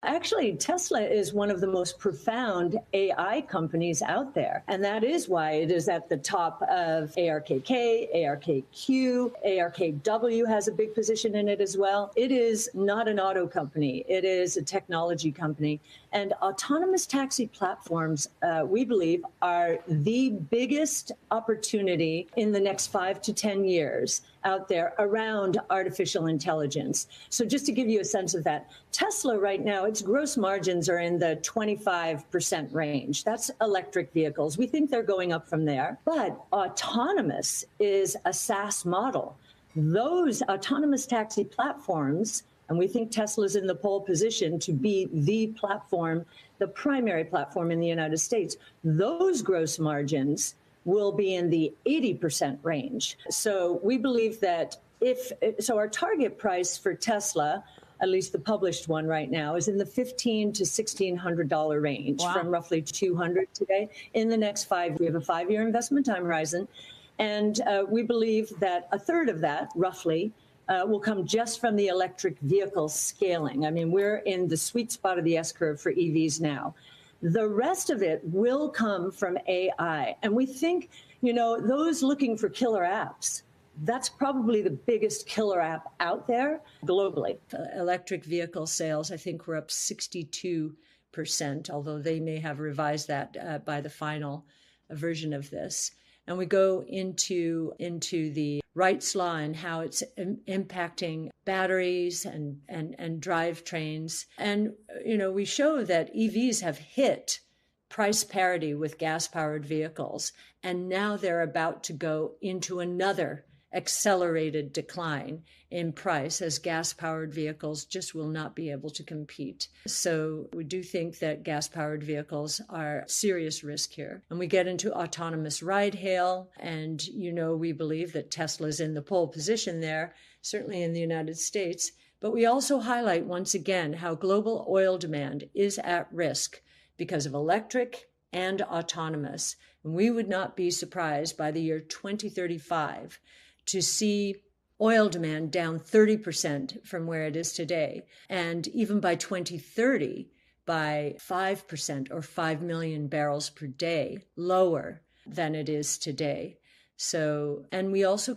Actually, Tesla is one of the most profound AI companies out there. And that is why it is at the top of ARKK, ARKQ, ARKW has a big position in it as well. It is not an auto company. It is a technology company. And autonomous taxi platforms, we believe, are the biggest opportunity in the next 5 to 10 years out there around artificial intelligence. So just to give you a sense of that, Tesla right now, its gross margins are in the 25% range. That's electric vehicles. We think they're going up from there. But autonomous is a SaaS model. Those autonomous taxi platforms, and we think Tesla's in the pole position to be the platform, the primary platform in the United States, those gross margins will be in the 80% range. So we believe that our target price for Tesla, at least the published one right now, is in the $1,500 to $1,600 range. Wow. From roughly $200 today. In the next 5, we have a 5-year investment time horizon. And we believe that a third of that, roughly, will come just from the electric vehicle scaling. I mean, we're in the sweet spot of the S-curve for EVs now. The rest of it will come from AI. And we think, those looking for killer apps, that's probably the biggest killer app out there globally. Electric vehicle sales, I think, were up 62%, although they may have revised that by the final version of this. And we go into the Wright's Law and how it's impacting batteries and drivetrains. And, we show that EVs have hit price parity with gas-powered vehicles, and now they're about to go into another accelerated decline in price as gas-powered vehicles just will not be able to compete. So we do think that gas-powered vehicles are serious risk here. And we get into autonomous ride-hail, and we believe that Tesla's in the pole position there, certainly in the United States. But we also highlight once again how global oil demand is at risk because of electric and autonomous. And we would not be surprised by the year 2035 to see oil demand down 30% from where it is today. And even by 2030, by 5% or 5 million barrels per day lower than it is today. So, and we also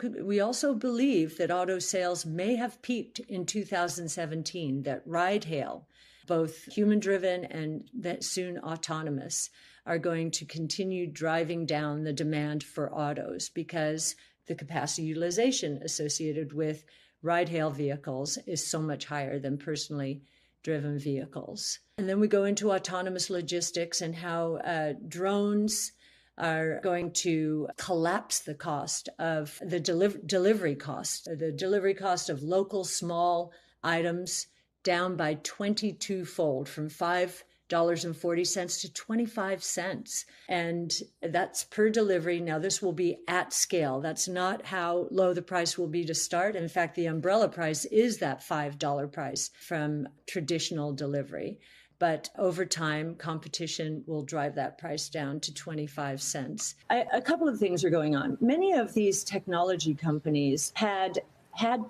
believe that auto sales may have peaked in 2017, that ride-hail, both human-driven and that soon autonomous, are going to continue driving down the demand for autos because the capacity utilization associated with ride-hail vehicles is so much higher than personally driven vehicles. And then we go into autonomous logistics and how drones are going to collapse the cost of the delivery cost of local small items down by 22-fold from $5.40 to 25 cents. And that's per delivery. Now, this will be at scale. That's not how low the price will be to start. In fact, the umbrella price is that $5 price from traditional delivery. But over time, competition will drive that price down to 25 cents. A couple of things are going on. Many of these technology companies had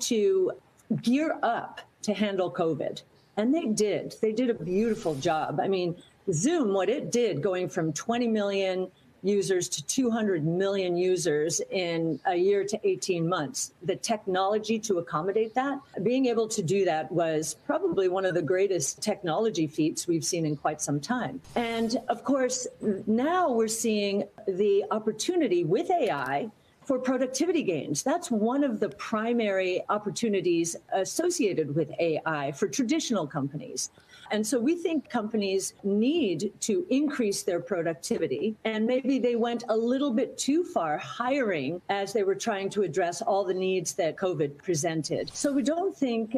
to gear up to handle COVID. And they did. They did a beautiful job. I mean, Zoom, what it did going from 20 million users to 200 million users in a year to 18 months, the technology to accommodate that, being able to do that was probably one of the greatest technology feats we've seen in quite some time. And of course, now we're seeing the opportunity with AI for productivity gains. That's one of the primary opportunities associated with AI for traditional companies. And so we think companies need to increase their productivity, and maybe they went a little bit too far hiring as they were trying to address all the needs that COVID presented. So we don't think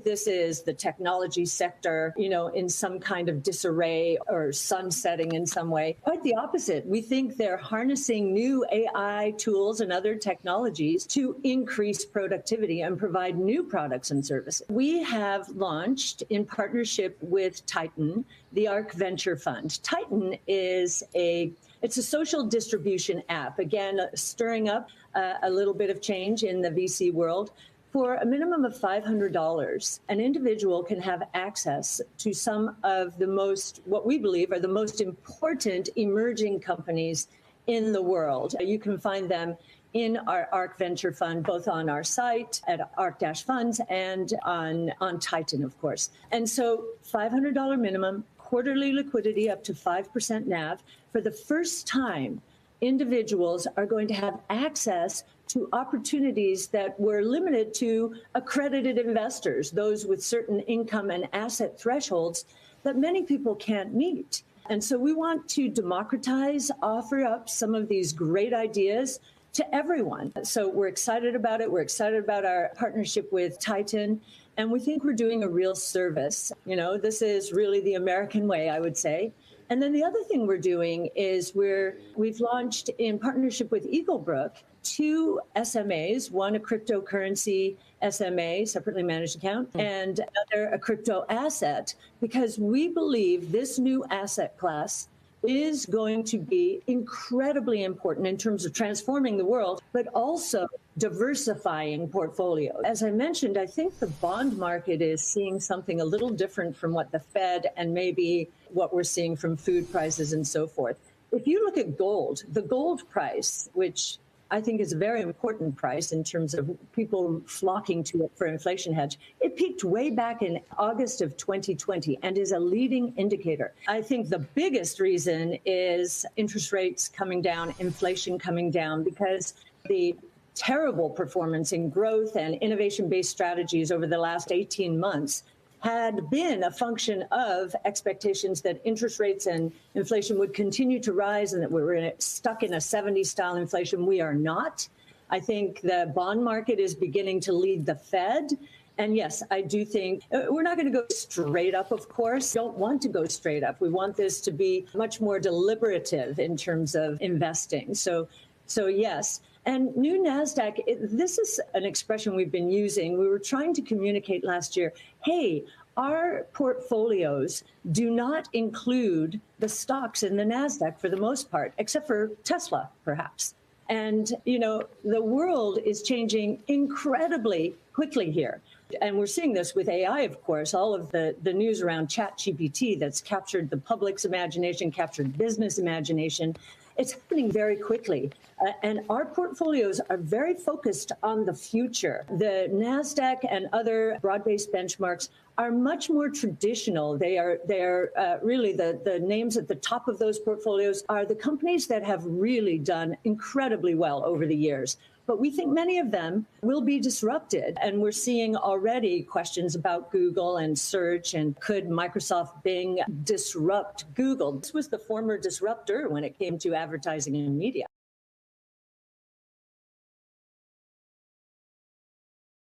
this is the technology sector, in some kind of disarray or sunsetting in some way. Quite the opposite. We think they're harnessing new AI tools and other technologies to increase productivity and provide new products and services. We have launched in partnership with Titan, the ARK Venture Fund. Titan is it's a social distribution app, again, stirring up a little bit of change in the VC world For a minimum of $500, an individual can have access to some of the most, what we believe are the most important emerging companies in the world. You can find them in our ARK Venture Fund, both on our site at ARK-Funds and on Titan, of course. And so $500 minimum, quarterly liquidity up to 5% NAV. For the first time, individuals are going to have access to opportunities that were limited to accredited investors, those with certain income and asset thresholds that many people can't meet. And so we want to democratize, offer up some of these great ideas to everyone. So we're excited about it. We're excited about our partnership with Titan, and we think we're doing a real service. You know, this is really the American way, I would say. And then the other thing we're doing is we've launched in partnership with Eaglebrook 2 SMAs, one a cryptocurrency SMA, separately managed account, and another a crypto asset, because we believe this new asset class is going to be incredibly important in terms of transforming the world, but also diversifying portfolios. As I mentioned, I think the bond market is seeing something a little different from what the Fed and maybe what we're seeing from food prices and so forth. If you look at gold, the gold price, which I think is a very important price in terms of people flocking to it for inflation hedge. It peaked way back in August of 2020 and is a leading indicator. I think the biggest reason is interest rates coming down, inflation coming down, because the terrible performance in growth and innovation-based strategies over the last 18 months had been a function of expectations that interest rates and inflation would continue to rise and that we were stuck in a 70s style inflation. We are not. I think the bond market is beginning to lead the Fed. And yes, I do think we're not going to go straight up, of course. We don't want to go straight up. We want this to be much more deliberative in terms of investing. So yes. And new NASDAQ, this is an expression we've been using. We were trying to communicate last year, hey, our portfolios do not include the stocks in the NASDAQ for the most part, except for Tesla, perhaps. And, you know, the world is changing incredibly quickly here. And we're seeing this with AI, of course, all of the news around ChatGPT that's captured the public's imagination, captured business imagination. It's happening very quickly. And our portfolios are very focused on the future. The NASDAQ and other broad-based benchmarks are much more traditional. They are really the names at the top of those portfolios are the companies that have really done incredibly well over the years. But we think many of them will be disrupted. And we're seeing already questions about Google and search, and could Microsoft Bing disrupt Google? This was the former disruptor when it came to advertising and media.